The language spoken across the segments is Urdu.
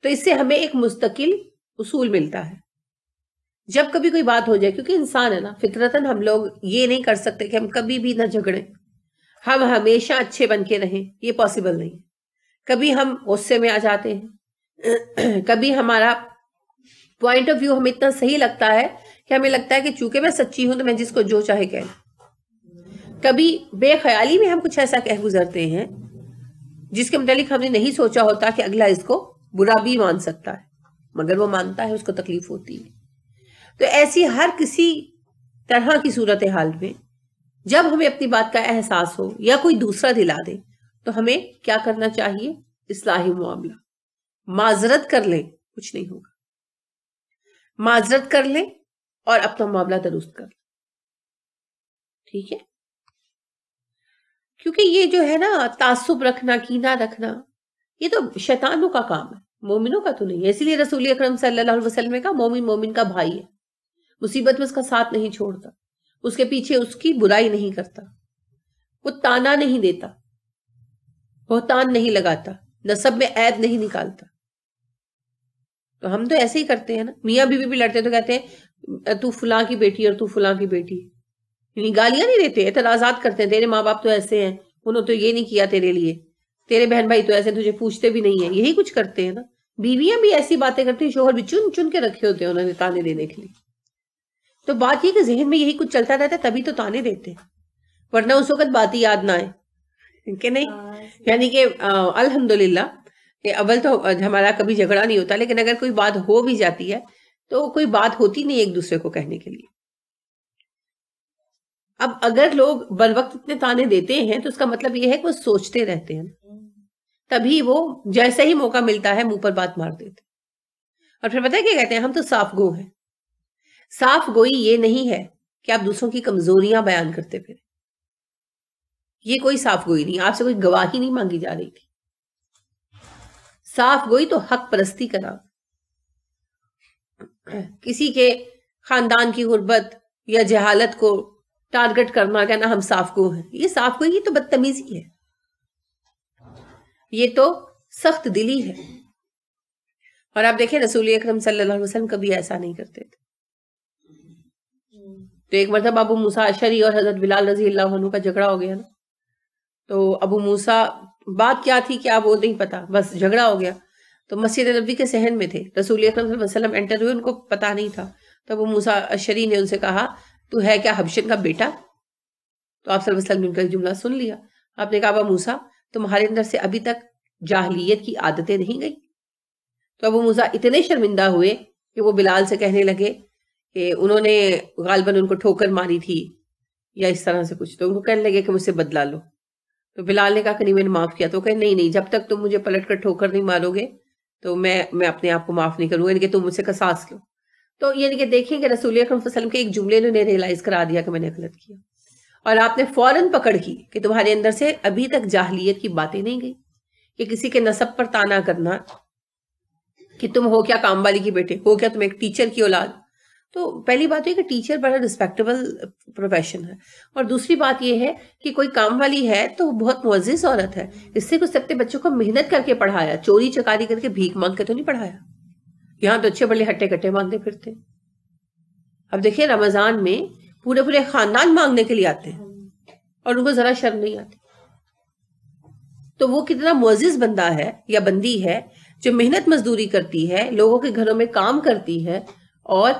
تو اس سے ہمیں ایک مستقل اصول ملتا ہے جب کبھی کوئی بات ہو جائے، کیونکہ انسان ہے نا، فطرتاً ہم لوگ یہ نہیں کر سکتے کہ ہم کبھی بھی نہ جھگڑیں، ہم ہمیشہ اچھے بن کے رہیں، یہ پاسبل نہیں. کبھی ہم غصے میں آ جاتے ہیں، کبھی ہمارا پوائنٹ آف ویو ہمیں اتنا صحیح لگتا ہے کہ ہمیں لگتا ہے کہ چونکہ میں سچی ہوں تو میں جس کو جو چاہے کہہ لوں. کبھی بے خیالی میں ہم کچھ ایسا کہہ گزرتے ہیں جس کے متعلق ہم نے نہیں سوچا ہوتا کہ اگلا اس کو برا بھی مان سکتا ہے، مگر وہ مانتا ہے، اس کو تکلیف ہوتی ہے. تو ایسی ہر کسی طرح کی صورتحال میں جب ہمیں اپنی بات کا احساس ہو یا کوئی دوسرا دلا دے تو ہمیں کیا کرنا چاہیے؟ اصلاحی معاملہ. معذرت کر لیں، کچھ نہیں ہوگا. معذرت کر لیں اور اپنا معاملہ درست کر لیں. ٹھیک ہے؟ کیونکہ یہ جو ہے نا تعصب رکھنا، کینہ رکھنا، یہ تو شیطانوں کا کام ہے، مومنوں کا تو نہیں ہے. اسی لیے رسول اکرم صلی اللہ علیہ وسلم کا مومن مومن کا بھائی ہے، مصیبت میں اس کا ساتھ نہیں چھوڑتا، اس کے پیچھے اس کی برائی نہیں کرتا، وہ تانا نہیں دیتا، بہتان نہیں لگاتا، نسب میں عیب نہیں نکالتا. تو ہم تو ایسے ہی کرتے ہیں نا، میاں بیوی بھی لڑتے تو کہتے ہیں تو فلاں کی بیٹی اور تو فلاں کی بیٹی، یعنی گالیاں نہیں دیتے، اعتراضات کرتے ہیں، تیرے ماں باپ تو ایسے ہیں، انہوں تو یہ نہیں کیا تیرے لیے، تیرے بہن بھائی تو ایسے تجھے پوچھتے بھی نہیں ہیں. یہی کچھ کرتے ہیں نا. بیویاں بھی ایسی باتیں کرتی ہیں، شوہر بھی چن چن کے رکھے ہوتے ہیں انہوں نے تانے دینے کے لیے. تو بات یہ کہ ذہن میں یہی کچھ چلتا رہتا ہے، تبھی تو تانے دیتے ہیں، ورنہ اس وقت بات ہی یاد نہ آئے کہ نہیں. یعنی کہ الحمدللہ کہ اول تو ہمارا کبھی جھگڑا نہیں ہوتا، لیکن اگر کوئی بات ہو بھی جاتی ہے تو کوئی بات ہوتی نہیں ایک دوسرے کو کہنے کے لیے. اب اگر لوگ بر وقت اتنے تانے دیتے ہیں تو اس کا مطلب یہ ہے کہ وہ سوچتے رہتے ہیں، تبھی وہ جیسے ہی موقع ملتا ہے منہ پر بات مار دیتے. اور پھر پتہ ہے کیا کہتے ہیں؟ ہم تو صاف گو ہیں. صاف گوئی یہ نہیں ہے کہ آپ دوسروں کی کمزوریاں بیان کرتے پھر، یہ کوئی صاف گوئی نہیں. آپ سے کوئی گواہی نہیں مانگی جا رہی تھی. صاف گوئی تو حق پرستی کا نام. کسی کے خاندان کی غربت یا جہالت کو ٹارگٹ کرنا، کہنا ہم صاف گو ہیں، یہ صاف گوئی، یہ تو بدتمیزی ہے، یہ تو سخت دلی ہے. اور آپ دیکھیں رسول اکرم صلی اللہ علیہ وسلم کبھی ایسا نہیں کرتے تھے. تو ایک مرتبہ ابو موسیٰ اشعری اور حضرت بلال رضی اللہ عنہ کا جھگڑا ہو گیا نا. تو ابو موسیٰ، بات کیا تھی کیا وہ نہیں پتا، بس جھگڑا ہو گیا. تو مسجد نبوی کے صحن میں تھے، رسول اکرم صلی اللہ علیہ وسلم انٹر ہوئے، ان کو پتا نہیں تھا. تو ابو موسیٰ اشعری نے ان سے کہا تو ہے کیا حبشن کا بیٹا؟ تو آپ صلی اللہ علیہ وسلم نے ان کا جملہ سن لیا. آپ نے کہا ابو موسیٰ تمہارے اندر سے ابھی تک جاہلیت کی عادتیں نہیں گئی؟ تو ابو موسیٰ اتنے شرمندہ ہوئے کہ وہ بلال سے کہنے لگے کہ انہوں نے غالباً ان کو ٹھوکر ماری تھی یا اس طرح سے کچھ، تو ان کو کہنے لگے کہ مجھ سے بدلا لو. تو بلال نے کہا کہ نہیں میں نے معاف کیا. تو کہ نہیں، جب تک تم مجھے پلٹ کر ٹھوکر نہیں مارو گے تو میں اپنے آپ کو معاف نہیں کروں گا، یعنی کہ تم مجھ سے قصاص لو. تو یعنی کہ دیکھیں کہ رسول اکرم صلی اللہ علیہ وسلم کے ایک جملے نے انہیں ریئلائز کرا دیا کہ میں نے غلط کیا، اور آپ نے فوراً پکڑ کی کہ تمہارے اندر سے ابھی تک جاہلیت کی باتیں نہیں گئی، کہ کسی کے نسب پر تانا کرنا کہ تم ہو کیا کام والی کی بیٹے، ہو کیا تم ایک ٹیچر کی اولاد. تو پہلی بات یہ کہ ٹیچر بڑا رسپیکٹیبل پروفیشن ہے، اور دوسری بات یہ ہے کہ کوئی کام والی ہے تو بہت معزز عورت ہے. اس سے کچھ اپنے بچوں کو محنت کر کے پڑھایا، چوری چکاری کر کے بھیک مانگ کے تو نہیں پڑھایا. یہاں تو اچھے بڑے ہٹے کٹے مانگتے پھرتے. اب دیکھیں رمضان میں پورے خاندان مانگنے کے لیے آتے ہیں اور ان کو ذرا شرم نہیں آتی. تو وہ کتنا معزز بندہ ہے یا بندی ہے جو محنت مزدوری کرتی ہے، لوگوں کے گھروں میں کام کرتی ہے اور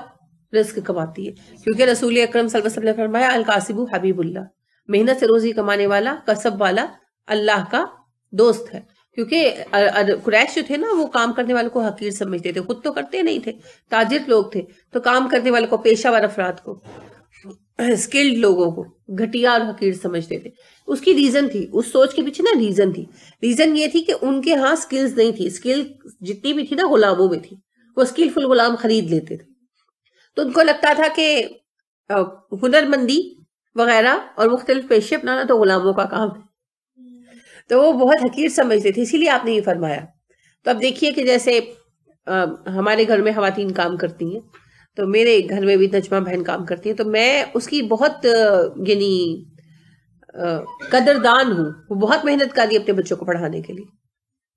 رزق کماتی ہے. کیونکہ رسول اکرم صلی اللہ علیہ وسلم نے فرمایا الکاسب حبیب اللہ، محنت سے روزی کمانے والا، کسب والا اللہ کا دوست ہے. کیونکہ قریش جو تھے نا وہ کام کرنے والوں کو حقیر سمجھتے تھے، خود تو کرتے نہیں تھے، تاجر لوگ تھے، تو کام کرنے والوں کو، پیشہ ور افراد کو، اسکلڈ لوگوں کو گھٹیا اور حقیر سمجھتے تھے. اس کی ریزن تھی، اس سوچ کے پیچھے نا ریزن تھی. ریزن یہ تھی کہ ان کے ہاں سکلز نہیں تھی، سکل جتنی بھی تھی نا غلاموں میں تھی، وہ سکلفل غلام خرید لیتے تھے. تو ان کو لگتا تھا کہ ہنر مندی وغیرہ اور مختلف پیشے اپنانا تو غلاموں کا کام ہے، تو وہ بہت حقیر سمجھتے تھے، اسی لیے آپ نے یہ فرمایا. تو اب دیکھیے کہ جیسے ہمارے گھر میں خواتین کام کرتی ہیں، تو میرے گھر میں بھی نجمہ بہن کام کرتی ہیں، تو میں اس کی بہت یعنی قدردان ہوں. وہ بہت محنت کر رہی ہے اپنے بچوں کو پڑھانے کے لیے،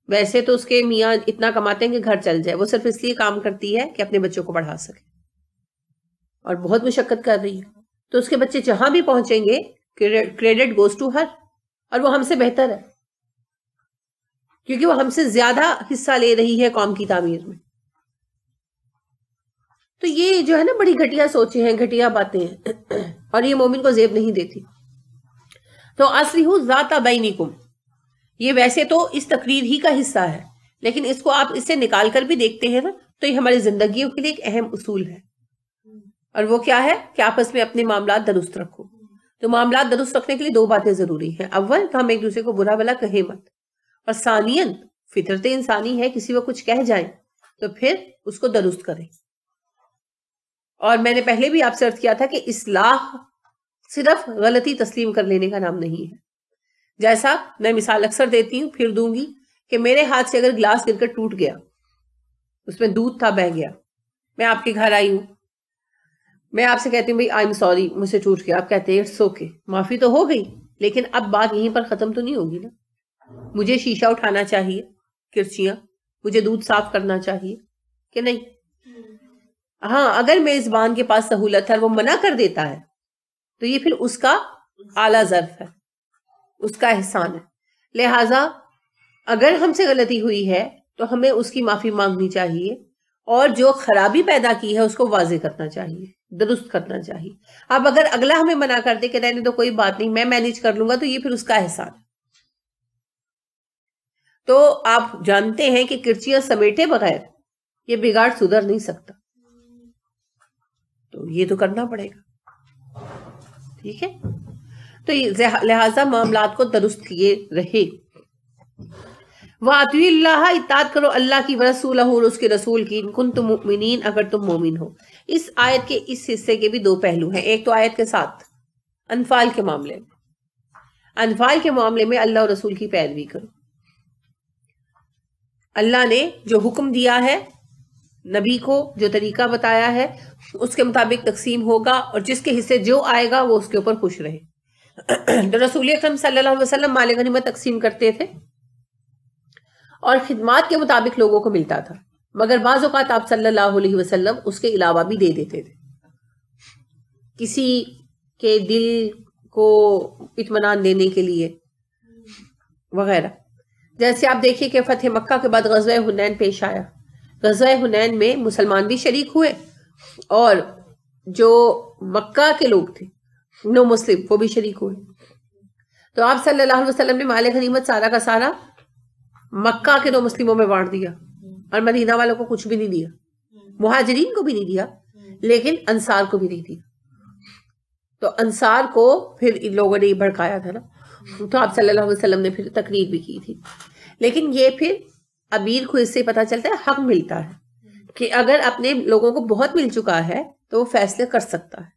ویسے تو اس کے میاں اتنا کماتے ہیں کہ گھر چل جائے، وہ صرف اس لیے کام کرتی ہے کہ اپنے بچوں کو پڑھا سکے، اور بہت مشقت کر رہی ہے، تو اس کے بچے جہاں بھی پہنچیں گے کریڈٹ گوز ٹو ہر، اور وہ ہم سے بہتر ہے کیونکہ وہ ہم سے زیادہ حصہ لے رہی ہے قوم کی تعمیر میں. تو یہ جو ہے نا بڑی گھٹیا سوچیں ہیں، گھٹیا باتیں ہیں، اور یہ مومن کو زیب نہیں دیتی. تو اصلحوا ذات بینکم، یہ ویسے تو اس تقریر ہی کا حصہ ہے، لیکن اس کو آپ اس سے نکال کر بھی دیکھتے ہیں نا تو یہ ہماری زندگیوں کے لیے ایک اہم اصول ہے. اور وہ کیا ہے کہ آپس میں اپنے معاملات درست رکھو. تو معاملات درست رکھنے کے لیے دو باتیں ضروری ہیں. اول تو ہم ایک دوسرے کو برا بھلا کہیں مت، اور ثانیاً فطرت انسانی ہے کسی کو کچھ کہہ جائیں تو پھر اس کو درست کریں. اور میں نے پہلے بھی آپ سے عرض کیا تھا کہ اصلاح صرف غلطی تسلیم کر لینے کا نام نہیں ہے. جیسا میں مثال اکثر دیتی ہوں، پھر دوں گی، کہ میرے ہاتھ سے اگر گلاس گر کر ٹوٹ گیا، اس میں دودھ تھا بہہ گیا، میں آپ کے گھر آئی ہوں، میں آپ سے کہتی ہوں بھائی آئی ایم سوری مجھ سے ٹوٹ گیا، آپ کہتے ہیں اٹس اوکے، معافی تو ہو گئی، لیکن اب بات یہیں پر ختم تو نہیں ہوگی نا. مجھے شیشہ اٹھانا چاہیے، کرچیاں، مجھے دودھ صاف کرنا چاہیے کہ نہیں؟ ہاں، اگر میزبان کے پاس سہولت ہے اور وہ منع کر دیتا ہے تو یہ پھر اس کا اعلیٰ ظرف ہے، اس کا احسان ہے. لہٰذا اگر ہم سے غلطی ہوئی ہے تو ہمیں اس کی معافی مانگنی چاہیے، اور جو خرابی پیدا کی ہے اس کو واضح کرنا چاہیے، درست کرنا چاہیے. اب اگر اگلا ہمیں منع کر دے کہ رہنے تو کوئی بات نہیں میں مینیج کر لوں گا، تو یہ پھر اس کا احسان ہے. تو آپ جانتے ہیں کہ کرچیاں سمیٹے بغیر یہ بگاڑ سدھر نہیں سکتا، تو یہ تو کرنا پڑے گا. ٹھیک ہے، تو لہٰذا معاملات کو درست کیے رہے. وَأَطِیعُوا اللَّهَ، اطاعت کرو اللہ کی، وَرَسُولَهُ، اور اس کے رسول کی، إِن كُنتُم مُؤْمِنِينَ، اگر تم مومن ہو. اس آیت کے اس حصے کے بھی دو پہلو ہیں. ایک تو آیت کے ساتھ انفال کے معاملے میں، انفال کے معاملے میں اللہ اور رسول کی پیروی کرو. اللہ نے جو حکم دیا ہے، نبی کو جو طریقہ بتایا ہے، اس کے مطابق تقسیم ہوگا، اور جس کے حصے جو آئے گا وہ اس کے اوپر خوش رہے. تو رسول اکرم صلی اللہ علیہ وسلم مال غنیمت تقسیم کرتے تھے اور خدمات کے مطابق لوگوں کو ملتا تھا، مگر بعض اوقات آپ صلی اللہ علیہ وسلم اس کے علاوہ بھی دے دیتے تھے، کسی کے دل کو اطمینان دینے کے لیے وغیرہ. جیسے آپ دیکھیے کہ فتح مکہ کے بعد غزوہ حنین پیش آیا. غزوہ حنین میں مسلمان بھی شریک ہوئے، اور جو مکہ کے لوگ تھے نو مسلم وہ بھی شریک ہوئے. تو آپ صلی اللہ علیہ وسلم نے مال غنیمت سارا کا سارا مکہ کے نو مسلموں میں بانٹ دیا، اور مدینہ والوں کو کچھ بھی نہیں دیا، مہاجرین کو بھی نہیں دیا، لیکن انصار کو بھی نہیں دیا. تو انصار کو پھر ان لوگوں نے یہ بھڑکایا تھا نا، تو آپ صلی اللہ علیہ وسلم نے پھر تقریر بھی کی تھی. لیکن یہ پھر امیر کو اس سے پتہ چلتا ہے حق ملتا ہے کہ اگر اپنے لوگوں کو بہت مل چکا ہے تو وہ فیصلے کر سکتا ہے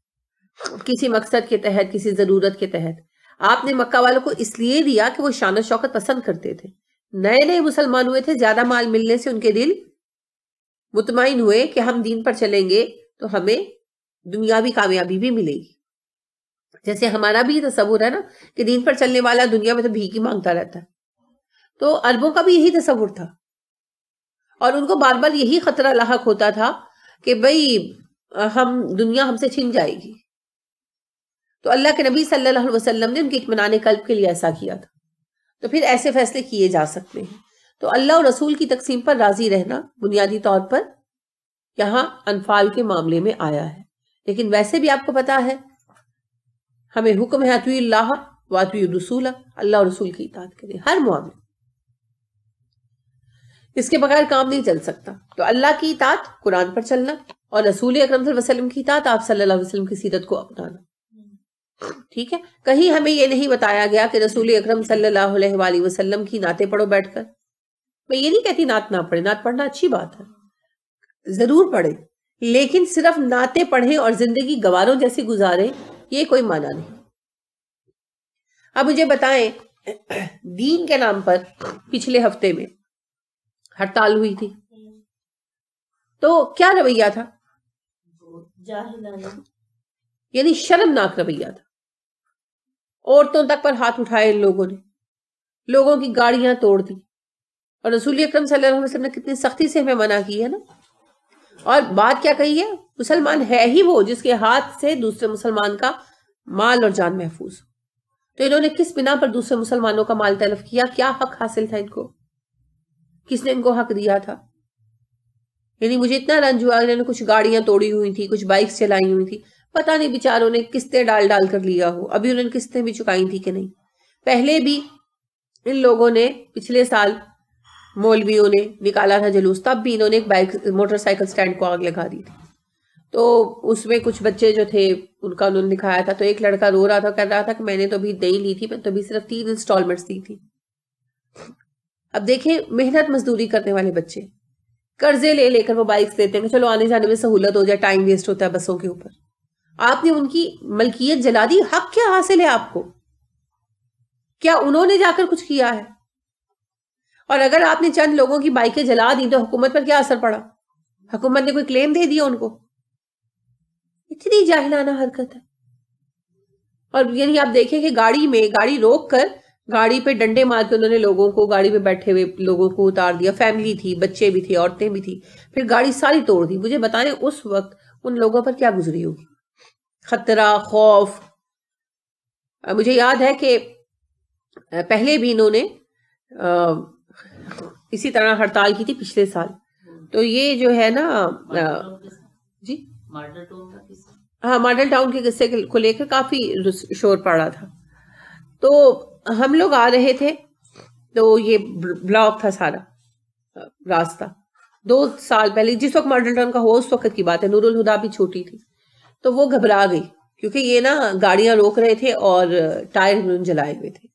کسی مقصد کے تحت، کسی ضرورت کے تحت. آپ نے مکہ والوں کو اس لیے دیا کہ وہ شان و شوکت پسند کرتے تھے، نئے نئے مسلمان ہوئے تھے، زیادہ مال ملنے سے ان کے دل مطمئن ہوئے کہ ہم دین پر چلیں گے تو ہمیں دنیاوی کامیابی بھی ملے گی. جیسے ہمارا بھی تصور ہے نا کہ دین پر چلنے والا دنیا میں تو بھیک ہی مانگتا رہتا ہے، تو عربوں کا بھی یہی تصور تھا، اور ان کو بار بار یہی خطرہ لاحق ہوتا تھا کہ بھئی دنیا ہم سے چھن جائے گی. تو اللہ کے نبی صلی اللہ علیہ وسلم نے ان کے اطمینان قلب کے لیے ایسا کیا تھا. تو پھر ایسے فیصلے کیے جا سکتے ہیں. تو اللہ اور رسول کی تقسیم پر راضی رہنا بنیادی طور پر یہاں انفال کے معاملے میں آیا ہے. لیکن ویسے بھی آپ کو پتا ہے ہمیں حکم ہے اطیعوا اللہ واطیعوا الرسول، اللہ اور رسول کی اطاعت کریں ہر معاملے، اس کے بغیر کام نہیں چل سکتا. تو اللہ کی اطاعت قرآن پر چلنا، اور رسول اکرم صلی اللہ علیہ وسلم کی اطاعت آپ صلی اللہ علیہ وسلم کی سیرت کو اپنانا. ٹھیک ہے، کہیں ہمیں یہ نہیں بتایا گیا کہ رسول اکرم صلی اللہ علیہ وآلہ وسلم کی نعتیں پڑھو بیٹھ کر. میں یہ نہیں کہتی نعت نہ پڑھے، نعت پڑھنا اچھی بات ہے، ضرور پڑھیں، لیکن صرف نعتیں پڑھیں اور زندگی گواروں جیسی گزاریں، یہ کوئی معنی نہیں. اب مجھے بتائیں، دین کے نام پر پچھلے ہفتے میں ہڑتال ہوئی تھی، تو کیا رویہ تھا؟ یعنی شرمناک رویہ تھا. عورتوں تک پر ہاتھ اٹھائے ان لوگوں نے، لوگوں کی گاڑیاں توڑ دی، اور رسول اکرم صلی اللہ علیہ وسلم نے کتنی سختی سے ہمیں منع کی ہے نا. اور بات کیا کہی ہے؟ مسلمان ہے ہی وہ جس کے ہاتھ سے دوسرے مسلمان کا مال اور جان محفوظ. تو انہوں نے کس بنا پر دوسرے مسلمانوں کا مال تلف کیا؟ کیا حق حاصل تھا ان کو؟ کس نے ان کو حق دیا تھا؟ یعنی مجھے اتنا رنج ہوا. انہوں نے کچھ گاڑیاں توڑی ہوئی تھی, کچھ بائکس چلائی ہوئی تھی, پتہ نہیں بیچاروں نے قسطیں ڈال ڈال کر لیا ہو. ابھی انہوں نے قسطیں بھی چکائی تھی کہ نہیں. پہلے بھی ان لوگوں نے پچھلے سال مولویوں نے نکالا تھا جلوس, تب بھی انہوں نے ایک موٹر سائیکل سٹینڈ کو آگ لگا دی تھی. تو اس میں کچھ بچے جو تھے ان کا انہوں نے دکھایا تھا. تو ایک لڑکا رو رہا تھا, کہہ رہا تھا کہ میں نے تو ابھی نہیں لی تھی, میں تو ابھی صرف 3 انسٹالمنٹس دی تھی. اب دیکھیں محنت مزدوری کرنے والے بچے قرضے لے لے کر وہ بائکس دیتے ہیں کہ چلو آنے جانے میں سہولت ہو جائے, ٹائم ویسٹ ہوتا ہے بسوں کے اوپر. آپ نے ان کی ملکیت جلا دی. حق کیا حاصل ہے آپ کو؟ کیا انہوں نے جا کر کچھ کیا ہے؟ اور اگر آپ نے چند لوگوں کی بائکیں جلا دی تو حکومت پر کیا اثر پڑا؟ حکومت نے کوئی کلیم دے دیا ان کو؟ اتنی جاہلانہ حرکت ہے. اور یعنی آپ دیکھیں کہ گاڑی روک کر گاڑی پہ ڈنڈے مار کے انہوں نے لوگوں کو, گاڑی پہ بیٹھے ہوئے لوگوں کو اتار دیا. فیملی تھی, بچے بھی تھے, عورتیں بھی تھی. پھر گاڑی ساری توڑ دی. مجھے بتائیں اس وقت ان لوگوں پر کیا گزری ہوگی؟ خطرہ, خوف. مجھے یاد ہے کہ پہلے بھی انہوں نے اسی طرح ہڑتال کی تھی پچھلے سال. تو یہ جو ہے نا جی ہاں, ماڈل ٹاؤن کے قصے کو لے کر کافی شور پڑا تھا. تو ہم لوگ آ رہے تھے تو یہ بلاک تھا سارا راستہ. 2 سال پہلے جس وقت ماڈل ٹاؤن کا ہوا اس وقت کی بات ہے, نور الہدا بھی چھوٹی تھی. تو وہ گھبرا گئی کیونکہ یہ نا گاڑیاں روک رہے تھے اور ٹائر انہوں نے جلائے ہوئے تھے.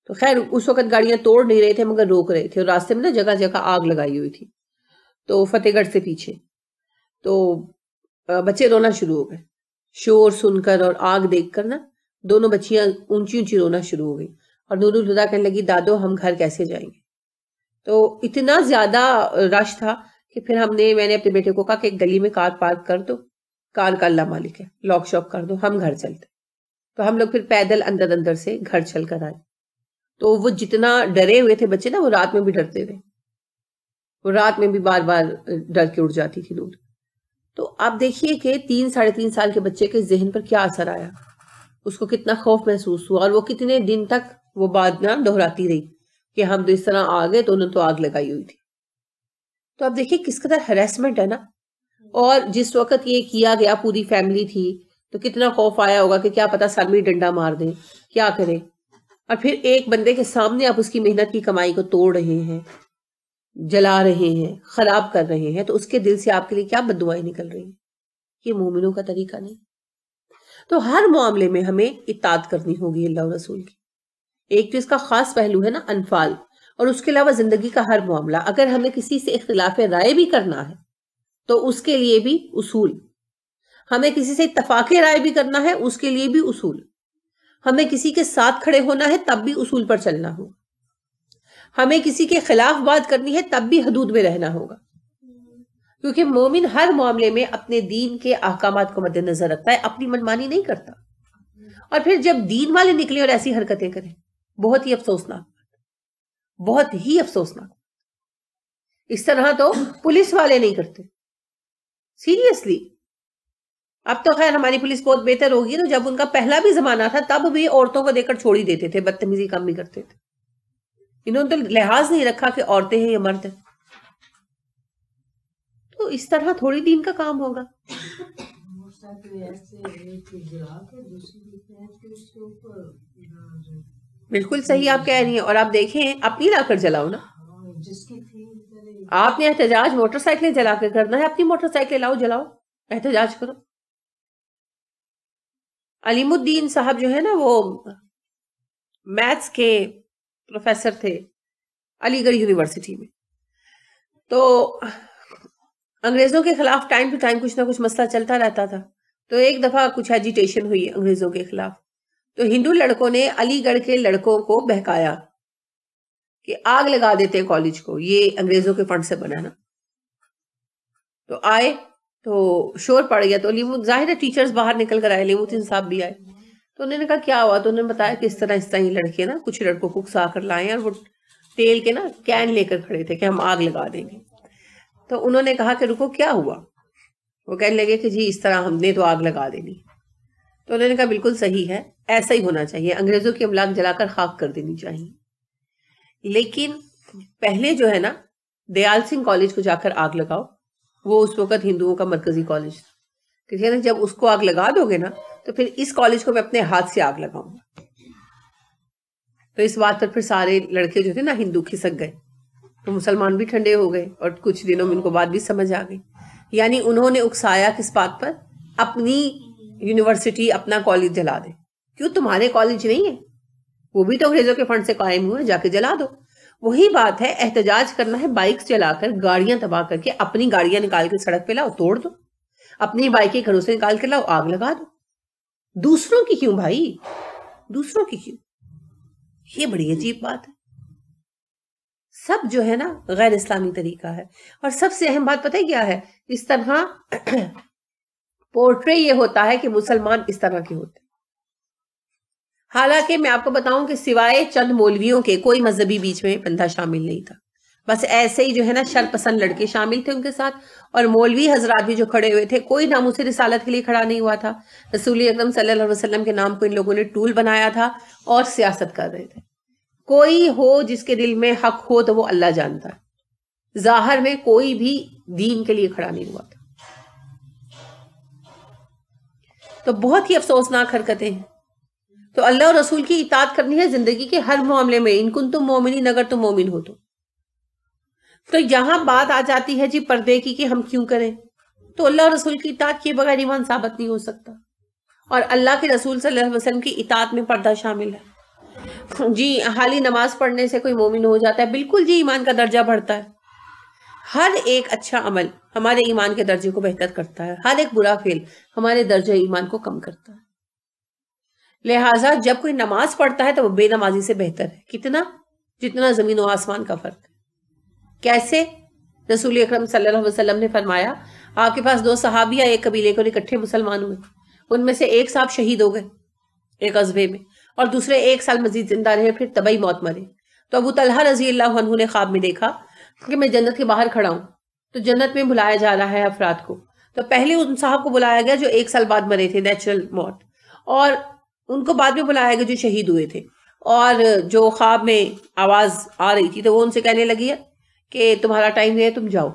تو خیر اس وقت گاڑیاں توڑ نہیں رہے تھے مگر روک رہے تھے, اور راستے میں نا جگہ جگہ آگ لگائی ہوئی تھی. تو فتح گڑھ سے پیچھے تو بچے رونا شروع ہو گئے. شور سن کر اور آگ دیکھ کر نا دونوں بچیاں اونچی اونچی رونا شروع ہو گئی. اور نور الہدا کہنے لگی دادو ہم گھر کیسے جائیں گے؟ تو اتنا زیادہ رش تھا کہ پھر میں نے اپنے بیٹے کو کہا کہ ایک گلی میں کار پارک کر دو, کار کا اللہ مالک ہے, لاک شاک کر دو, ہم گھر چلتے. تو ہم لوگ پھر پیدل اندر سے گھر چل کر آئے. تو وہ جتنا ڈرے ہوئے تھے بچے نا, وہ رات میں بھی ڈرتے تھے, وہ رات میں بھی بار بار ڈر کے اٹھ جاتی تھی نور. تو آپ دیکھیے کہ 3-3.5 سال کے بچے کے ذہن پر کیا اثر آیا, اس کو کتنا خوف محسوس ہوا, اور وہ کتنے دن تک وہ بات نہ دہراتی رہی کہ ہم تو اس طرح آ گئے تو انہوں نے تو آگ لگائی ہوئی تھی. تو آپ دیکھیے کس قدر ہریسمنٹ ہے نا. اور جس وقت یہ کیا گیا پوری فیملی تھی تو کتنا خوف آیا ہوگا کہ کیا پتا سر میں ڈنڈا مار دیں, کیا کریں. اور پھر ایک بندے کے سامنے آپ اس کی محنت کی کمائی کو توڑ رہے ہیں, جلا رہے ہیں, خراب کر رہے ہیں, تو اس کے دل سے آپ کے لیے کیا بد دعائیں نکل رہی ہیں؟ یہ مومنوں کا طریقہ نہیں. تو ہر معاملے میں ہمیں اطاعت کرنی ہوگی اللہ اور رسول کی. ایک تو اس کا خاص پہلو ہے نا انفال, اور اس کے علاوہ زندگی کا ہر معاملہ. اگر ہمیں کسی سے اختلاف رائے بھی کرنا ہے تو اس کے لیے بھی اصول. ہمیں کسی سے اتفاق رائے بھی کرنا ہے اس کے لیے بھی اصول. ہمیں کسی کے ساتھ کھڑے ہونا ہے تب بھی اصول پر چلنا ہوگا. ہمیں کسی کے خلاف بات کرنی ہے تب بھی حدود میں رہنا ہوگا, کیونکہ مومن ہر معاملے میں اپنے دین کے احکامات کو مد نظر رکھتا ہے, اپنی منمانی نہیں کرتا. اور پھر جب دین والے نکلے اور ایسی حرکتیں کریں, بہت ہی افسوسناک, بہت ہی افسوسناک. اس طرح تو پولیس والے نہیں کرتے, سیریسلی. اب تو خیر ہماری پولیس بہت بہتر ہوگی, تو جب ان کا پہلا بھی زمانہ تھا تب بھی عورتوں کو دیکھ کر چھوڑ ہی دیتے تھے, بدتمیزی کم بھی کرتے تھے. انہوں نے تو لحاظ نہیں رکھا کہ عورتیں ہیں یا مرد ہیں. تو اس طرح تھوڑی دین کا کام ہوگا. بالکل صحیح آپ کہہ رہی ہیں. اور آپ دیکھیں اپنی لا کر جلاؤ نا. آپ نے احتجاج موٹر سائیکلیں جلا کر کرنا ہے, اپنی موٹر سائیکلیں لاؤ, جلاؤ, احتجاج کرو. علیم الدین صاحب جو ہے نا وہ میتھس کے پروفیسر تھے علی گڑھ یونیورسٹی میں. تو انگریزوں کے خلاف ٹائم ٹو ٹائم کچھ نہ کچھ مسئلہ چلتا رہتا تھا. تو ایک دفعہ کچھ ایجیٹیشن ہوئی انگریزوں کے خلاف, تو ہندو لڑکوں نے علی گڑھ کے لڑکوں کو بہکایا کہ آگ لگا دیتے ہیں کالج کو, یہ انگریزوں کے فنڈ سے بنا نا. تو آئے تو شور پڑ گیا. تو ظاہر ہے ٹیچرز باہر نکل کر آئے, علیم الدین صاحب بھی آئے. تو انہوں نے کہا کیا ہوا, تو انہوں نے بتایا کہ اس طرح یہ لڑکے نا کچھ لڑکوں کو اکسا کر لائے اور وہ تیل کے نا کین لے کر کھڑے تھے کہ ہم آگ لگا دیں گے. تو انہوں نے کہا کہ رکو کیا ہوا؟ وہ کہنے لگے کہ جی اس طرح ہم نے تو آگ لگا دینی. تو انہوں نے کہا بالکل صحیح ہے، ایسا ہی ہونا چاہیے، انگریزوں کی املاک جلا کر خاک کر دینی چاہیے. لیکن پہلے جو ہے نا دیال سنگھ کالج کو جا کر آگ لگاؤ، وہ اس وقت ہندوؤں کا مرکزی کالج تھا. کہ جب اس کو آگ لگا دو گے نا تو پھر اس کالج کو میں اپنے ہاتھ سے آگ لگاؤں گا. تو اس بات پر پھر سارے لڑکے جو تھے نا ہندو کھسک گئے، تو مسلمان بھی ٹھنڈے ہو گئے اور کچھ دنوں میں ان کو بات بھی سمجھ آ گئی. یعنی انہوں نے اکسایا کس بات پر؟ اپنی یونیورسٹی اپنا کالج جلا دے. کیوں تمہارے کالج نہیں ہے؟ وہ بھی تو انگریزوں کے فنڈ سے قائم ہوئے، جا کے جلا دو. وہی بات ہے، احتجاج کرنا ہے بائک چلا کر، گاڑیاں تباہ کر کے، اپنی گاڑیاں نکال کے سڑک پہ لاؤ توڑ دو، اپنی بائکیں گھروں سے نکال کے لاؤ آگ لگا دو. دوسروں کی کیوں بھائی؟ دوسروں کی کیوں؟ یہ بڑی عجیب بات ہے. سب جو ہے نا غیر اسلامی طریقہ ہے. اور سب سے اہم بات پتہ ہے کیا ہے؟ اس طرح پورٹری یہ ہوتا ہے کہ مسلمان اس طرح کے ہوتے ہیں. حالانکہ میں آپ کو بتاؤں کہ سوائے چند مولویوں کے کوئی مذہبی بیچ میں بندہ شامل نہیں تھا. بس ایسے ہی جو ہے نا شر پسند لڑکے شامل تھے ان کے ساتھ، اور مولوی حضرات بھی جو کھڑے ہوئے تھے، کوئی ناموس رسالت کے لیے کھڑا نہیں ہوا تھا. رسول اکرم صلی اللہ علیہ وسلم کے نام کو ان لوگوں نے ٹول بنایا تھا اور سیاست کر رہے تھے. کوئی ہو جس کے دل میں حق ہو تو وہ اللہ جانتا ہے. ظاہر میں کوئی بھی دین کے لیے کھڑا نہیں ہوا تھا. تو بہت ہی افسوسناک حرکتیں ہیں. تو اللہ اور رسول کی اطاعت کرنی ہے زندگی کے ہر معاملے میں. ان کنتم مومنین، اگر تم مومن ہو تو یہاں بات آ جاتی ہے جی پردے کی کہ ہم کیوں کریں. تو اللہ اور رسول کی اطاعت کیے بغیر ایمان ثابت نہیں ہو سکتا. اور اللہ کے رسول صلی اللہ علیہ وسلم کی اطاعت میں پردہ شامل ہے. جی حالی نماز پڑھنے سے کوئی مومن ہو جاتا ہے؟ بالکل جی، ایمان کا درجہ بڑھتا ہے. ہر ایک اچھا عمل ہمارے ایمان کے درجے کو بہتر کرتا ہے، ہر ایک برا فعل ہمارے درجہ ایمان کو کم کرتا ہے. لہٰذا جب کوئی نماز پڑھتا ہے تو وہ بے نمازی سے بہتر ہے. کتنا؟ جتنا زمین و آسمان کا فرق ہے. کیسے؟ رسول اکرم صلی اللہ علیہ وسلم نے فرمایا، آپ کے پاس 2 صحابیہ ایک قبیلے کو اکٹھے مسلمان ہوئے. ان میں سے ایک صاحب شہید ہو گئے ایک غزوے میں، اور دوسرے 1 سال مزید زندہ رہے، پھر طبعی موت مرے. تو ابو طلحہ رضی اللہ عنہ نے خواب میں دیکھا کہ میں جنت کے باہر کھڑا ہوں، تو جنت میں بلایا جا رہا ہے افراد کو. تو پہلے ان صاحب کو بلایا گیا جو 1 سال بعد مرے تھے نیچرل موت، اور ان کو بعد میں بلایا گیا جو شہید ہوئے تھے. اور جو خواب میں آواز آ رہی تھی تو وہ ان سے کہنے لگی ہے کہ تمہارا ٹائم ہے، تم جاؤ.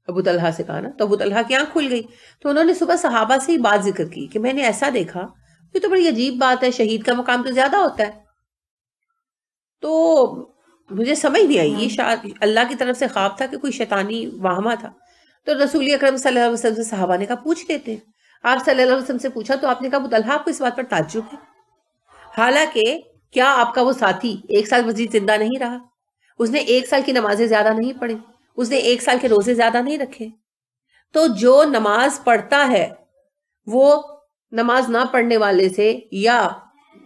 ابو طلحہ سے کہا نا، تو ابو طلحہ کی آنکھ کھل گئی. تو انہوں نے صبح صحابہ سے ہی بات ذکر کی کہ میں نے ایسا دیکھا. یہ تو بڑی عجیب بات ہے، شہید کا مقام تو زیادہ ہوتا ہے. تو مجھے سمجھ نہیں آئی، یہ شاید اللہ کی طرف سے خواب تھا کہ کوئی شیطانی واہمہ تھا. تو رسول اکرم صلی اللہ علیہ وسلم سے صحابہ نے کہا پوچھ لیتے ہیں. آپ صلی اللہ علیہ وسلم سے پوچھا تو آپ نے کہا ابو طلحہ آپ کو اس بات پر تعجب ہے؟ حالانکہ کیا آپ کا وہ ساتھی 1 سال مزید زندہ نہیں رہا؟ اس نے 1 سال کی نمازیں زیادہ نہیں پڑھی، اس نے 1 سال کے روزے زیادہ نہیں رکھے. تو جو نماز پڑھتا ہے وہ نماز نہ پڑھنے والے سے، یا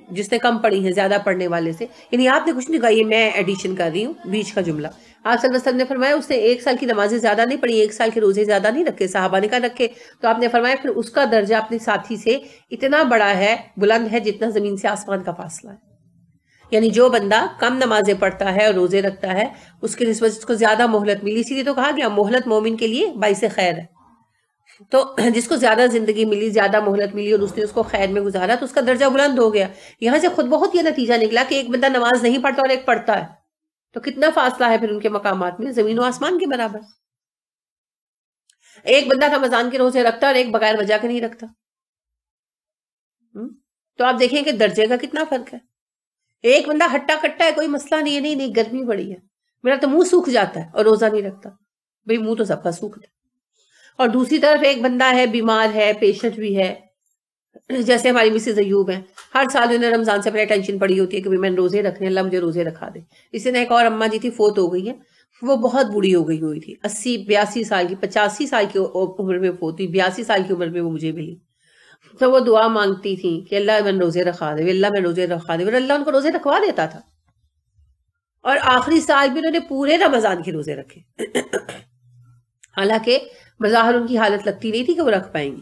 جس نے کم پڑھی ہے زیادہ پڑھنے والے سے، یعنی آپ نے کچھ نہیں کہا، یہ میں ایڈیشن کر رہی ہوں بیچ کا جملہ. آپ صلی اللہ علیہ وسلم نے فرمایا اس نے 1 سال کی نمازیں زیادہ نہیں پڑھی، 1 سال کے روزے زیادہ نہیں رکھے. صحابہ نے کہا رکھے. تو آپ نے فرمایا پھر اس کا درجہ اپنے ساتھی سے اتنا بڑا ہے، بلند ہے، جتنا زمین سے آسمان کا فاصلہ ہے. یعنی جو بندہ کم نمازیں پڑھتا ہے اور روزے رکھتا ہے اس کے نسبت اس کو زیادہ مہلت ملی. اسی لیے تو کہا گیا مہلت مومن کے لیے باعث خیر ہے. تو جس کو زیادہ زندگی ملی، زیادہ مہلت ملی، اور اس نے اس کو خیر میں گزارا تو اس کا درجہ بلند ہو گیا. یہاں سے خود بہت یہ نتیجہ نکلا کہ ایک بندہ نماز نہیں پڑھتا اور ایک پڑھتا ہے، تو کتنا فاصلہ ہے پھر ان کے مقامات میں، زمین و آسمان کے برابر. ایک بندہ رمضان کے روزے رکھتا اور ایک بغیر وجہ کے نہیں رکھتا. تو آپ دیکھیں کہ درجے کا کتنا فرق ہے. ایک بندہ ہٹا کٹا ہے، کوئی مسئلہ نہیں ہے، نہیں گرمی بڑی ہے، میرا تو منہ سوکھ جاتا ہے اور روزہ نہیں رکھتا. بھئی منہ تو سب کا سوکھتا ہے. اور دوسری طرف ایک بندہ ہے، بیمار ہے، پیشنٹ بھی ہے، جیسے ہماری مسز ایوب ہیں، ہر سال انہیں رمضان سے پہلے ٹینشن پڑی ہوتی ہے کہ میں روزے رکھنے، اللہ مجھے روزے رکھا دے. اس نے ایک اور اماں جی تھی، فوت ہو گئی ہے، وہ بہت بوڑھی ہو گئی ہوئی تھی، 80-82 سال کی، 85 سال کی عمر میں فوت ہوئی، 82 سال کی عمر میں وہ مجھے ملی. تو وہ دعا مانگتی تھی کہ اللہ میں روزے رکھا دے، اللہ میں روزے رکھا دے، اور اللہ ان کو روزے رکھوا دیتا تھا. اور آخری سال بھی انہوں نے پورے رمضان کے روزے رکھے. حالانکہ بظاہر ان کی حالت لگتی نہیں تھی کہ وہ رکھ پائیں گی،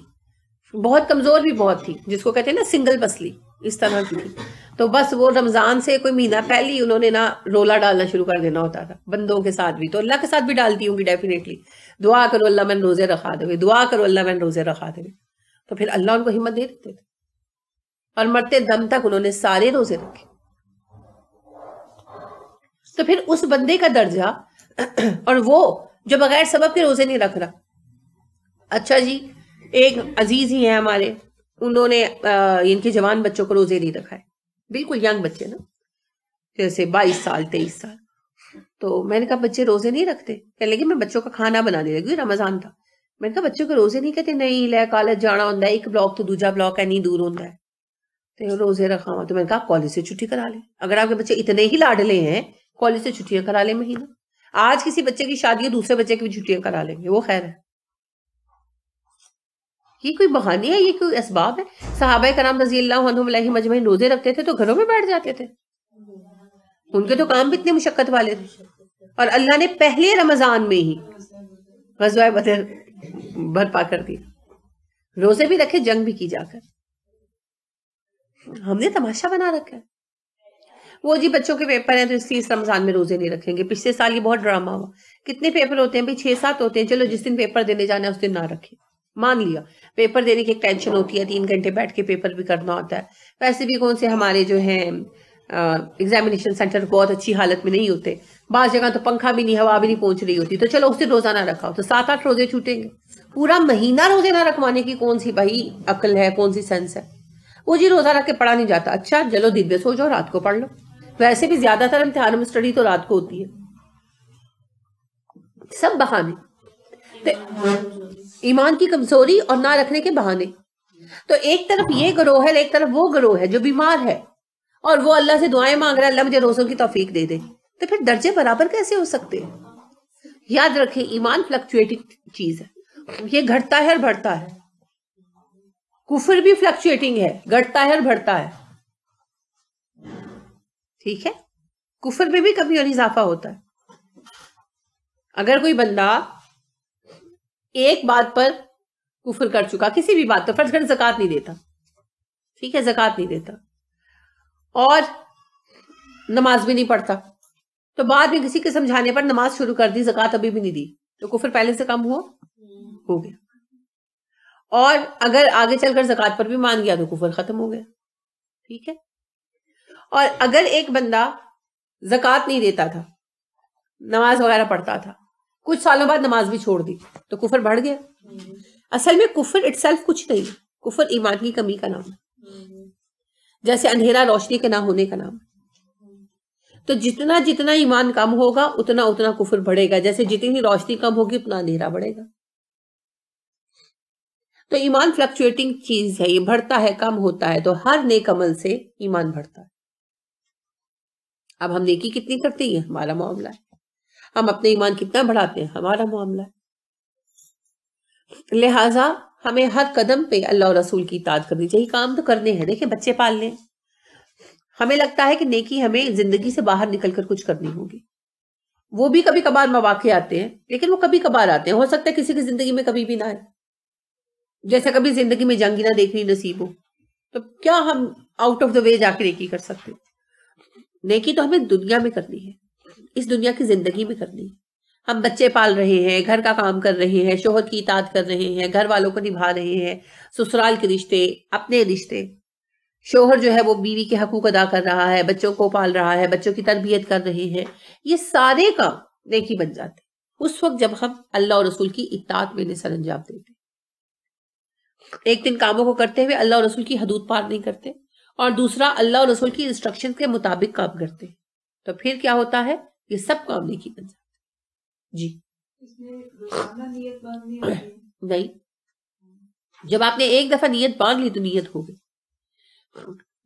بہت کمزور بھی بہت تھی، جس کو کہتے ہیں نا سنگل پسلی، اس طرح کی تھی. تو بس وہ رمضان سے کوئی مہینہ پہلے ہی انہوں نے نا رولا ڈالنا شروع کر دینا ہوتا تھا بندوں کے ساتھ بھی. تو اللہ کے ساتھ بھی ڈالتی ہوں گی ڈیفینیٹلی, دعا کرو اللہ میں روزے رکھا دے, دعا کرو اللہ میں روزے رکھا دے. تو پھر اللہ ان کو ہمت دے دیتے تھے اور مرتے دم تک انہوں نے سارے روزے رکھے. تو پھر اس بندے کا درجہ اور وہ جو بغیر سبب کے روزے نہیں رکھ رہا. اچھا جی, ایک عزیز ہی ہیں ہمارے, انہوں نے ان کے جوان بچوں کو روزے نہیں رکھائے, بالکل ینگ بچے نا, جیسے 22 سال 23 سال. تو میں نے کہا بچے روزے نہیں رکھتے؟ کہنے لگے میں بچوں کا کھانا بنانے لگی, رمضان تھا. میں نے کہا بچوں کے روزے نہیں کہتے؟ نہیں لے کالج جانا ہوتا ہے, ایک بلاک تو دوجا بلاک ہے, نہیں دور ہوتا ہے, تو روزے رکھا ہوا. تو میں نے کہا کالج سے چھٹی کرا لیں, اگر آپ کے بچے اتنے ہی لاڈلے ہیں کالج سے چھٹیاں کرا لیں مہینہ. آج کسی بچے کی شادی ہے, دوسرے بچے کی بھی چھٹیاں کرا لیں گے, وہ خیر ہے. یہ کوئی بہانے ہے, یہ کوئی اسباب ہے؟ صحابہ کرام رضی اللہ عنہم علیہم اجمعین روزے رکھتے تھے تو گھروں میں بیٹھ جاتے تھے, ان کے تو کام بھی اتنے مشقت والے تھے. اور اللہ نے پہلے رمضان میں ہی غزوہ بدر برپا کر دیا, روزے بھی رکھے, جنگ بھی کی جا کر. ہم نے تماشا بنا رکھا ہے. وہ جی بچوں کے پیپر ہیں تو اس رمضان میں روزے نہیں رکھیں گے. پچھلے سال یہ بہت ڈرامہ ہوا, کتنے پیپر ہوتے ہیں بھائی؟ 6-7 ہوتے ہیں. چلو جس دن پیپر دینے جانا ہے اس دن نہ رکھے, مان لیا. پیپر دینے کی ایک ٹینشن ہوتی ہے, 3 گھنٹے بیٹھ کے پیپر بھی کرنا ہوتا ہے. ویسے بھی کون سے ہمارے جو ہیں ایگزامینیشن سینٹر بہت اچھی حالت میں نہیں ہوتے, بعض جگہ تو پنکھا بھی نہیں, ہوا بھی نہیں پہنچ رہی ہوتی. تو چلو اس دن روزہ نہ رکھا ہو تو 7-8 روزے چھوٹیں گے. پورا مہینہ روزے نہ رکھوانے کی کون سی بھائی عقل ہے, کون سی سینس ہے؟ وہ جی روزہ رکھ کے پڑھا نہیں جاتا. اچھا چلو دن میں سو جاؤ, رات کو پڑھ لو. ویسے بھی زیادہ تر امتحان میں اسٹڈی تو رات کو ہوتی ہے. سب بہانے, ایمان کی کمزوری اور نہ رکھنے کے بہانے. تو ایک طرف یہ گروہ ہے, ایک طرف وہ گروہ ہے جو بیمار ہے اور وہ اللہ سے دعائیں مانگ رہا ہے اللہ مجھے روزوں کی توفیق دے دے. تو پھر درجے برابر کیسے ہو سکتے ہیں؟ یاد رکھیں ایمان فلکچویٹنگ چیز ہے, یہ گھٹتا ہے اور بڑھتا ہے. کفر بھی فلکچویٹنگ ہے, گھٹتا ہے اور بڑھتا ہے. ٹھیک ہے, کفر میں بھی کمی اور اضافہ ہوتا ہے. اگر کوئی بندہ ایک بات پر کفر کر چکا, کسی بھی بات پر, فرض کر زکوٰۃ نہیں دیتا, ٹھیک ہے زکوٰۃ نہیں دیتا, اور نماز بھی نہیں پڑھتا, تو بعد میں کسی کے سمجھانے پر نماز شروع کر دی, زکوٰۃ ابھی بھی نہیں دی, تو کفر پہلے سے کم ہو گیا. اور اگر آگے چل کر زکوٰۃ پر بھی مان گیا تو کفر ختم ہو گیا. ٹھیک ہے. اور اگر ایک بندہ زکوٰۃ نہیں دیتا تھا, نماز وغیرہ پڑھتا تھا, کچھ سالوں بعد نماز بھی چھوڑ دی, تو کفر بڑھ گیا. اصل میں کفر اٹ سیلف کچھ نہیں, کفر ایمان کی کمی کا نام ہے, جیسے اندھیرا روشنی کے نہ ہونے کا نام ہے. تو جتنا جتنا ایمان کم ہوگا اتنا اتنا کفر بڑھے گا, جیسے جتنی روشنی کم ہوگی اتنا اندھیرا بڑھے گا. تو ایمان فلکچویٹنگ چیز ہے, یہ بڑھتا ہے کم ہوتا ہے. تو ہر نیک عمل سے ایمان بڑھتا ہے. اب ہم نیکی کتنی کرتے ہیں ہمارا معاملہ ہے, ہم اپنے ایمان کتنا بڑھاتے ہیں ہمارا معاملہ ہے. لہٰذا ہمیں ہر قدم پہ اللہ اور رسول کی اطاعت کرنی چاہیے. کام تو کرنے ہیں, دیکھیں بچے پالنے, ہمیں لگتا ہے کہ نیکی ہمیں زندگی سے باہر نکل کر کچھ کرنی ہوگی. وہ بھی کبھی کبھار مواقع آتے ہیں, لیکن وہ کبھی کبھار آتے ہیں. ہو سکتا ہے کسی کی زندگی میں کبھی بھی نہ آئے, جیسے کبھی زندگی میں جنگ نہ دیکھنی نصیب ہو, تو کیا ہم آؤٹ آف دا وے جا کے نیکی کر سکتے؟ نیکی تو ہمیں دنیا میں کرنی ہے, اس دنیا کی زندگی میں کرنی ہے. ہم بچے پال رہے ہیں, گھر کا کام کر رہے ہیں, شوہر کی اطاعت کر رہے ہیں, گھر والوں کو نبھا رہے ہیں, سسرال کے رشتے, اپنے رشتے, شوہر جو ہے وہ بیوی کے حقوق ادا کر رہا ہے, بچوں کو پال رہا ہے, بچوں کی تربیت کر رہے ہیں. یہ سارے کام نیکی بن جاتے اس وقت جب ہم اللہ اور رسول کی اطاعت میں سر انجام دیتے. ایک دن کاموں کو کرتے ہوئے اللہ اور رسول کی حدود پار نہیں کرتے, اور دوسرا اللہ اور رسول کی انسٹرکشن کے مطابق کام کرتے, تو پھر کیا ہوتا ہے؟ یہ سب کام نیکی بن جاتے. جی نہیں, جب آپ نے ایک دفعہ نیت باندھ لی تو نیت ہو گئی.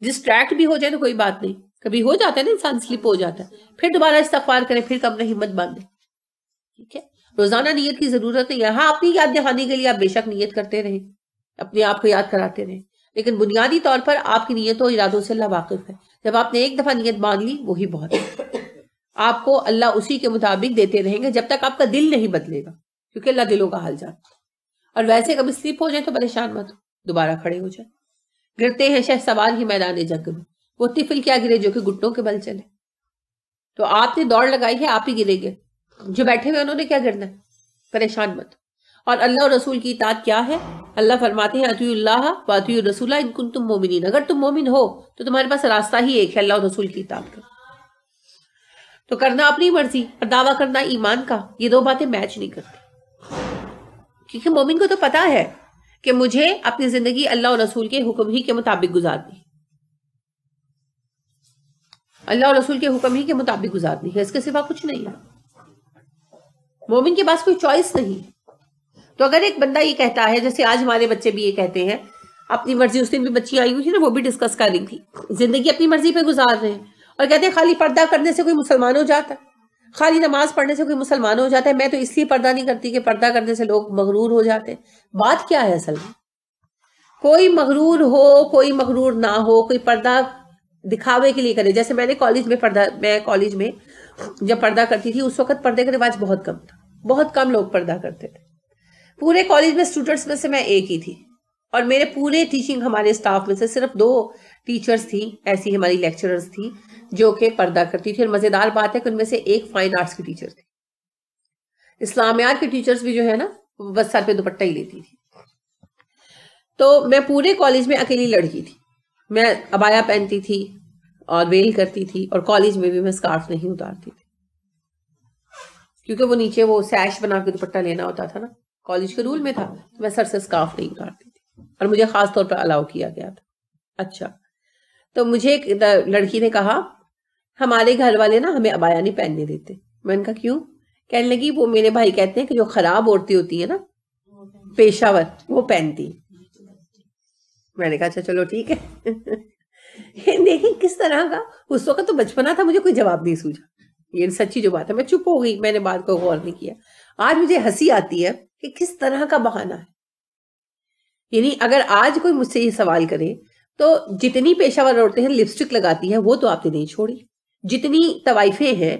ڈسٹریکٹ بھی ہو جائے تو کوئی بات نہیں, کبھی ہو جاتا ہے نا انسان سلپ ہو جاتا ہے, پھر دوبارہ استغفار کریں, پھر کم نہیں ہمت باندھیں. ٹھیک ہے, روزانہ نیت کی ضرورت ہے. یہاں اپنی یاد دہانی کے لیے آپ بے شک نیت کرتے رہیں, اپنے آپ کو یاد کراتے رہیں, لیکن بنیادی طور پر آپ کی نیتوں اور ارادوں سے اللہ واقف ہے. جب آپ نے ایک دفعہ نیت باندھ لی وہی بہت ہے. آپ کو اللہ اسی کے مطابق دیتے رہیں گے جب تک آپ کا دل نہیں بدلے گا, کیونکہ اللہ دلوں کا حال جانتا ہے. اور ویسے کبھی سلپ ہو جائے تو پریشان مت, دوبارہ کھڑے ہو جائیں. گرتے ہیں شہ سوار ہی میدان جنگ میں, وہ طفل کیا گرے جو کہ گھٹنوں کے بل چلے. تو آپ نے دوڑ لگائی ہے, آپ ہی گرے گے. جو بیٹھے ہوئے انہوں نے کیا کرنا ہے؟ پریشان مت. اور اللہ اور رسول کی اطاعت کیا ہے؟ اللہ فرماتے ہیں اطیعوا اللہ واطیعوا الرسول ان کنتم مومنین. اگر تم مومن ہو تو تمہارے پاس راستہ ہی ایک ہے, اللہ اور رسول کی اطاعت کا. تو کرنا اپنی مرضی اور دعویٰ کرنا ایمان کا, یہ دو باتیں میچ نہیں کرتی. کیونکہ مومن کو تو پتا ہے کہ مجھے اپنی زندگی اللہ اور رسول کے حکم ہی کے مطابق گزارنی, اللہ اور رسول کے حکم ہی کے مطابق گزارنی ہے, اس کے سوا کچھ نہیں ہے. مومن کے پاس کوئی چوائس نہیں. تو اگر ایک بندہ یہ کہتا ہے, جیسے آج ہمارے بچے بھی یہ کہتے ہیں اپنی مرضی, اس دن بھی بچی آئی ہوئی تھی نا, وہ بھی ڈسکس کر رہی تھی, زندگی اپنی مرضی پہ گزار رہے ہیں اور کہتے ہیں خالی پردہ کرنے سے کوئی مسلمان ہو جاتا ہے, خالی نماز پڑھنے سے کوئی مسلمان ہو جاتا ہے, میں تو اس لیے پردہ نہیں کرتی کہ پردہ کرنے سے لوگ مغرور ہو جاتے ہیں. بات کیا ہے اصل میں؟ کوئی مغرور ہو کوئی مغرور نہ ہو, کوئی پردہ دکھاوے کے لیے کرے. جیسے میں نے کالج میں جب پردہ کرتی تھی اس وقت پردے کا رواج بہت کم تھا, بہت کم لوگ پردہ کرتے تھے. پورے کالج میں اسٹوڈنٹس میں سے میں ایک ہی تھی, اور میرے پورے ٹیچنگ ہمارے اسٹاف میں سے صرف 2 ٹیچرز تھی, ایسی ہماری لیکچررز تھی جو کہ پردہ کرتی تھی. اور مزیدار بات ہے کہ ان میں سے ایک فائن آرٹس کی ٹیچر تھی. اسلامیات کی ٹیچرز بھی جو ہے نا بس سر پہ دوپٹہ ہی لیتی تھی. تو میں پورے کالج میں اکیلی لڑکی تھی. میں عبایا پہنتی تھی اور ویل کرتی تھی, اور کالج میں بھی میں اسکارف نہیں اتارتی تھی کیونکہ وہ نیچے وہ سیش بنا کے دوپٹہ لینا ہوتا تھا نا, کالج کے رول میں تھا. تو میں سر سے اسکارف نہیں اتارتی تھی اور مجھے خاص طور پر الاؤ کیا گیا تھا. اچھا, تو مجھے ایک لڑکی نے کہا ہمارے گھر والے نا ہمیں عبایا نہیں پہننے دیتے. میں نے کہا کیوں؟ کہنے لگی وہ میرے بھائی کہتے ہیں کہ جو خراب عورتیں ہوتی ہیں نا پیشہ ور وہ پہنتی. میں نے کہا اچھا چلو ٹھیک ہے. دیکھیں کس طرح کا, اس وقت تو بچپنا تھا, مجھے کوئی جواب نہیں سوچا. یہ سچی جو بات ہے, میں چپ ہو گئی, میں نے بات کو غور نہیں کیا. آج مجھے ہنسی آتی ہے کہ کس طرح کا بہانہ ہے. یعنی اگر آج کوئی مجھ سے یہ سوال کرے تو جتنی پیشہ ور عورتیں ہیں لپسٹک لگاتی ہیں وہ تو آپ نے نہیں چھوڑی, جتنی طوائفیں ہیں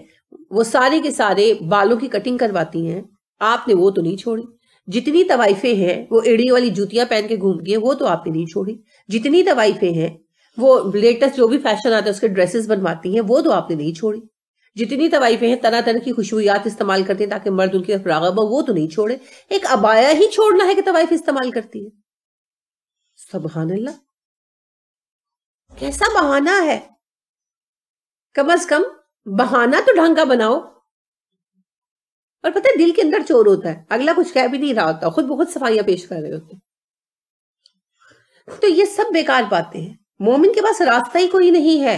وہ سارے کے سارے بالوں کی کٹنگ کرواتی ہیں آپ نے وہ تو نہیں چھوڑی, جتنی طوائفیں ہیں وہ ایڑی والی جوتیاں پہن کے گھومتی ہیں وہ تو آپ نے نہیں چھوڑی, جتنی طوائفیں ہیں وہ لیٹسٹ جو بھی فیشن آتا ہے اس کے ڈریسز بنواتی ہیں وہ تو آپ نے نہیں چھوڑی, جتنی طوائفیں ہیں طرح طرح کی خوشبویات استعمال کرتے ہیں تاکہ مرد ان کی طرف راغب ہو وہ تو نہیں چھوڑے. ایک عبایا ہی چھوڑنا ہے کہ طوائف استعمال کرتی ہے. سبحان اللہ, کیسا بہانہ ہے. کم از کم بہانہ تو ڈھنگ کا بناؤ. اور پتہ ہے دل کے اندر چور ہوتا ہے, اگلا کچھ کہہ بھی نہیں رہا ہوتا, خود بہت صفائیاں پیش کر رہے ہوتے. تو یہ سب بیکار باتیں ہیں. مومن کے پاس راستہ ہی کوئی نہیں ہے,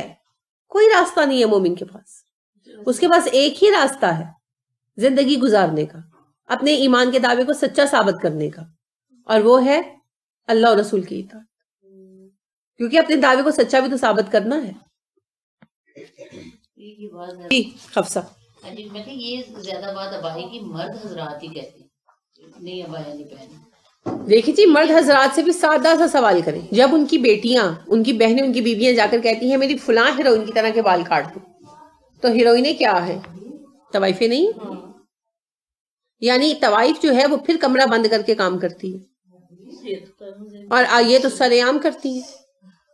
کوئی راستہ نہیں ہے مومن کے پاس. اس کے پاس ایک ہی راستہ ہے زندگی گزارنے کا, اپنے ایمان کے دعوے کو سچا ثابت کرنے کا, اور وہ ہے اللہ اور رسول کی اطاعت. کیونکہ اپنے دعوے کو سچا بھی تو ثابت کرنا ہے. حفصہ یہ زیادہ بات ابائی کی مرد حضرات ہی کہتے ہیں, نہیں ابایا نہیں پہننا. دیکھیے جی, مرد حضرات سے بھی سادہ سا سوال کریں. جب ان کی بیٹیاں, ان کی بہنیں, ان کی بیویاں جا کر کہتی ہیں میری فلاں ہیروئن کی طرح کے بال کاٹ دو, تو ہیروئنیں کیا ہے؟ طوائفیں نہیں. یعنی طوائف جو ہے وہ پھر کمرہ بند کر کے کام کرتی ہے, اور یہ تو سر عام کرتی ہیں.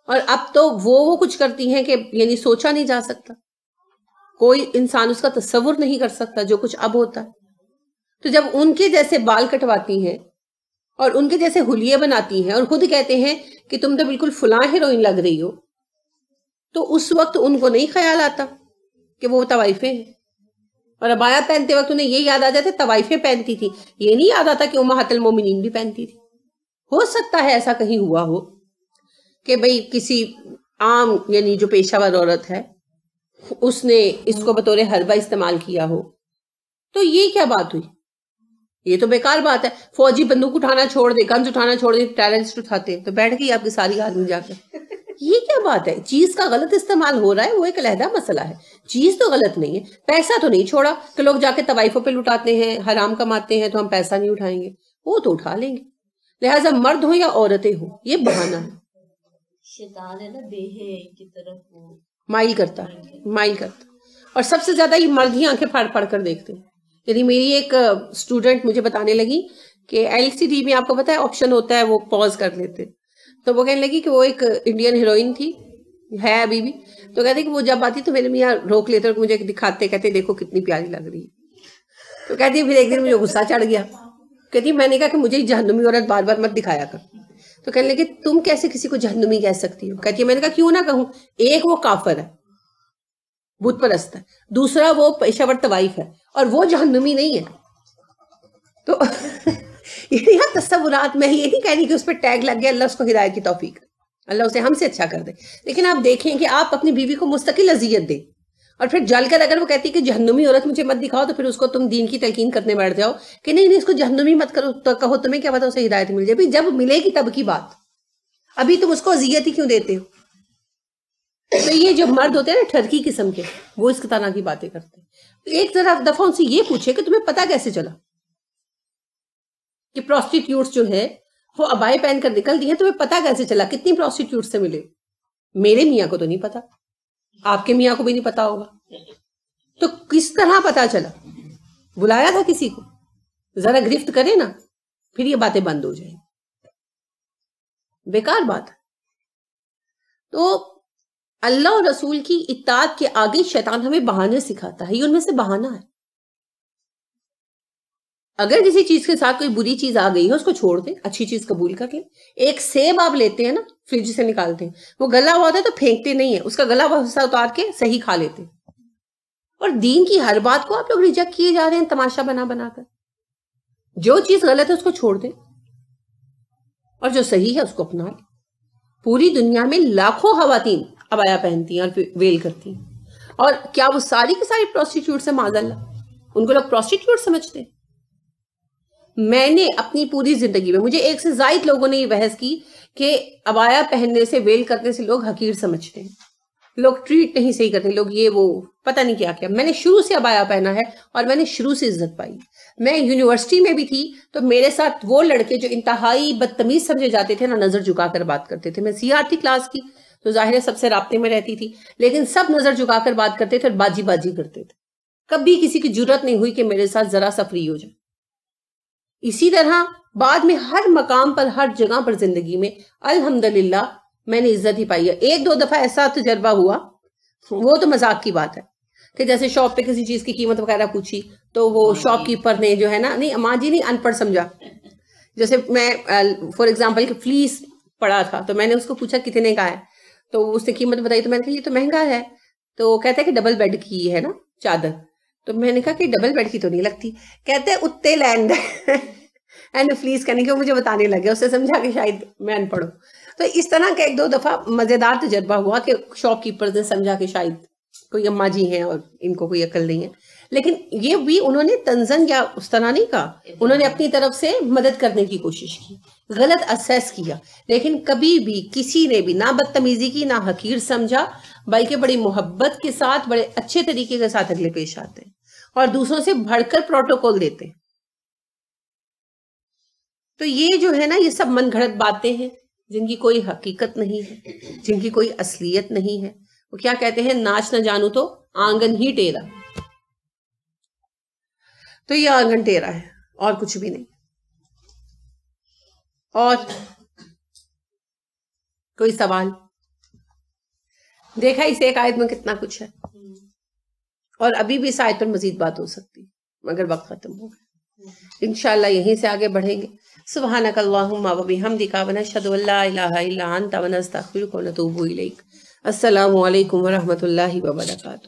اور اب تو وہ کچھ کرتی ہیں کہ یعنی سوچا نہیں جا سکتا, کوئی انسان اس کا تصور نہیں کر سکتا جو کچھ اب ہوتا ہے. تو جب ان کے جیسے بال کٹواتی ہیں اور ان کے جیسے حلیے بناتی ہیں اور خود کہتے ہیں کہ تم تو بالکل فلاں ہیروئن لگ رہی ہو, تو اس وقت ان کو نہیں خیال آتا کہ وہ طوائفیں ہیں. اور عبایا پہنتے وقت انہیں یہ یاد آ جاتا طوائفیں پہنتی تھی, یہ نہیں یاد آتا کہ امہات المومنین بھی پہنتی تھی. ہو سکتا ہے ایسا کہیں ہوا ہو کہ بھئی کسی عام یعنی جو پیشہ ور عورت ہے اس نے اس کو بطور حربہ استعمال کیا ہو, تو یہ کیا بات ہوئی؟ یہ تو بیکار بات ہے. فوجی بندوق اٹھانا چھوڑ دے, گنز اٹھانا چھوڑ دے, ٹیررسٹ اٹھاتے تو بیٹھ گئی آپ کی ساری آدمی جا کر. یہ کیا بات ہے؟ چیز کا غلط استعمال ہو رہا ہے وہ ایک علیحدہ مسئلہ ہے, چیز تو غلط نہیں ہے. پیسہ تو نہیں چھوڑا کہ لوگ جا کے طوائفوں پہ لٹاتے ہیں, حرام کماتے ہیں تو ہم پیسہ نہیں اٹھائیں گے, وہ تو اٹھا لیں گے. لہٰذا مرد ہو یا عورتیں ہو یہ بہانہ ہے. شیطان ہے نا بے ہے کی طرف وہ مائل کرتا ہے. اور سب سے زیادہ یہ مرد ہی آنکھیں پھاڑ پھاڑ کر دیکھتے ہیں. یعنی میری ایک اسٹوڈنٹ مجھے بتانے لگی کہ ایل سی ڈی میں آپ کو پتا ہے آپشن ہوتا ہے وہ پاز کر لیتے, تو وہ کہنے لگی کہ وہ ایک انڈین ہیروئن تھی, ہے ابھی بھی. تو کہتے کہ وہ جب آتی تو میرے میاں روک لیتے اور مجھے دکھاتے, کہتے دیکھو کتنی پیاری لگ رہی ہے. تو کہتی پھر ایک دن مجھے غصہ چڑھ گیا, کہتی میں نے کہا کہ مجھے جہنمی عورت بار بار مت دکھایا کر. تو کہنے لگے تم کیسے کسی کو جہنمی کہہ سکتی ہو؟ کہتی ہے میں نے کہا کیوں نہ کہوں, ایک وہ کافر ہے, بت پرست ہے, دوسرا وہ پیشہ ور طوائف ہے, اور وہ جہنمی نہیں ہے. تو یہاں تصورات, میں یہ نہیں کہہ رہی کہ اس پہ ٹیگ لگ گیا, اللہ اس کو ہدایت کی توفیق, اللہ اسے ہم سے اچھا کر دے. لیکن آپ دیکھیں کہ آپ اپنی بیوی کو مستقل اذیت دیں, اور پھر جل کر اگر وہ کہتی کہ جہنمی عورت مجھے مت دکھاؤ, تو پھر اس کو تم دین کی تلقین کرنے بیٹھ جاؤ کہ نہیں اس کو جہنمی مت کرو, تو کہو تمہیں کیا پتا اسے ہدایت مل جائے. جب ملے گی تب کی بات, ابھی تم اس کو اذیت ہی کیوں دیتے ہو؟ تو یہ جو مرد ہوتے ہیں نا ٹھرکی قسم کے, وہ اس طرح کی باتیں کرتے ہیں. ایک دفعہ ان سے یہ پوچھے کہ تمہیں پتا کیسے چلا کہ پروسٹیٹیوٹس جو ہے وہ ابائے پہن کر نکل دی ہیں, تمہیں پتا کیسے چلا, کتنی پروسٹیٹیوٹ سے ملے؟ میرے میاں کو تو نہیں پتا, آپ کے میاں کو بھی نہیں پتا ہوگا, تو کس طرح پتا چلا؟ بلایا تھا کسی کو؟ ذرا گرفت کرے نا, پھر یہ باتیں بند ہو جائیں. بیکار بات. تو اللہ اور رسول کی اطاعت کے آگے شیطان ہمیں بہانے سکھاتا ہے, یہ ان میں سے بہانہ ہے. اگر کسی چیز کے ساتھ کوئی بری چیز آ گئی ہے اس کو چھوڑ دیں, اچھی چیز قبول کر لیں. ایک سیب آپ لیتے ہیں نا, فریج سے نکالتے ہیں, وہ گلا ہوا ہوتا ہے تو پھینکتے نہیں ہیں, اس کا گلا ہوا حصہ اتار کے صحیح کھا لیتے ہیں. اور دین کی ہر بات کو آپ لوگ ریجیکٹ کیے جا رہے ہیں تماشا بنا بنا کر. جو چیز غلط ہے اس کو چھوڑ دیں, اور جو صحیح ہے اس کو اپنا لیں. پوری دنیا میں لاکھوں خواتین عبایا پہنتی ہیں اور ویل کرتی ہیں, اور کیا وہ ساری کی ساری پروسٹیٹیوٹ سے معاذ اللہ, ان کو لوگ پروسٹیٹیوٹ سمجھتے ہیں؟ میں نے اپنی پوری زندگی میں, مجھے ایک سے زائد لوگوں نے یہ بحث کی کہ عبایا پہننے سے, ویل کرنے سے لوگ حقیر سمجھتے ہیں, لوگ ٹریٹ نہیں صحیح کرتے, لوگ یہ وہ پتہ نہیں کیا کیا. میں نے شروع سے عبایا پہنا ہے اور میں نے شروع سے عزت پائی. میں یونیورسٹی میں بھی تھی تو میرے ساتھ وہ لڑکے جو انتہائی بدتمیز سمجھے جاتے تھے نا, نظر جھکا کر بات کرتے تھے. میں CRT کلاس کی تو ظاہر ہے سب سے رابطے میں رہتی تھی, لیکن سب نظر جھکا کر بات کرتے تھے اور باجی باجی کرتے تھے. کبھی کسی کی جرت نہیں ہوئی کہ میرے ساتھ ذرا سا فری ہو جائے. اسی طرح بعد میں ہر مقام پر, ہر جگہ پر زندگی میں الحمدللہ میں نے عزت ہی پائی ہے. ایک دو دفعہ ایسا تجربہ ہوا, وہ تو مذاق کی بات ہے, کہ جیسے شاپ پہ کسی چیز کی قیمت وغیرہ پوچھی تو وہ شاپ کیپر نے جو ہے نا, نہیں ماں جی نہیں, ان پڑھ سمجھا. جیسے میں فار ایگزامپل کہ فلیس پڑا تھا تو میں نے اس کو پوچھا کتنے کا ہے, تو اس نے قیمت بتائی, تو میں نے کہا یہ تو مہنگا ہے. تو کہتا ہے کہ ڈبل بیڈ کی ہے نا چادر. تو میں نے کہا کہ ڈبل بیڈ کی تو نہیں لگتی. کہتے اتے لینڈ اینڈ فلیس کرنے کے مجھے بتانے لگے, اس سے سمجھا کہ شاید میں ان پڑھوں. تو اس طرح کا ایک دو دفعہ مزیدار تجربہ ہوا کہ شاپ کیپر نے سمجھا کہ شاید کوئی اماں جی ہیں اور ان کو کوئی عقل نہیں ہے. لیکن یہ بھی انہوں نے تنزن یا اس طرح نہیں کہا, انہوں نے اپنی طرف سے مدد کرنے کی کوشش کی, غلط اسیس کیا, لیکن کبھی بھی کسی نے بھی نہ بدتمیزی کی نہ حقیر سمجھا, بلکہ بڑی محبت کے ساتھ بڑے اچھے طریقے کے ساتھ اگلے پیش آتے ہیں اور دوسروں سے بڑھ کر پروٹوکول دیتے ہیں. تو یہ جو ہے نا, یہ سب من گھڑت باتیں ہیں جن کی کوئی حقیقت نہیں ہے, جن کی کوئی اصلیت نہیں ہے. وہ کیا کہتے ہیں, ناچ نہ جانو تو آنگن ہی ٹیرا. تو یہ آنگن ٹیرا ہے اور کچھ بھی نہیں. اور کوئی سوال؟ دیکھا اس ایک آیت میں کتنا کچھ ہے, اور ابھی بھی اس آیت پر مزید بات ہو سکتی مگر وقت ختم ہو گیا. انشاءاللہ یہیں سے آگے بڑھیں گے. سبحانک اللہم و بحمدک ونشہد ان لا الہ الا انت ونستغفرک ونتوب الیک. السلام علیکم ورحمۃ اللہ وبرکاتہ.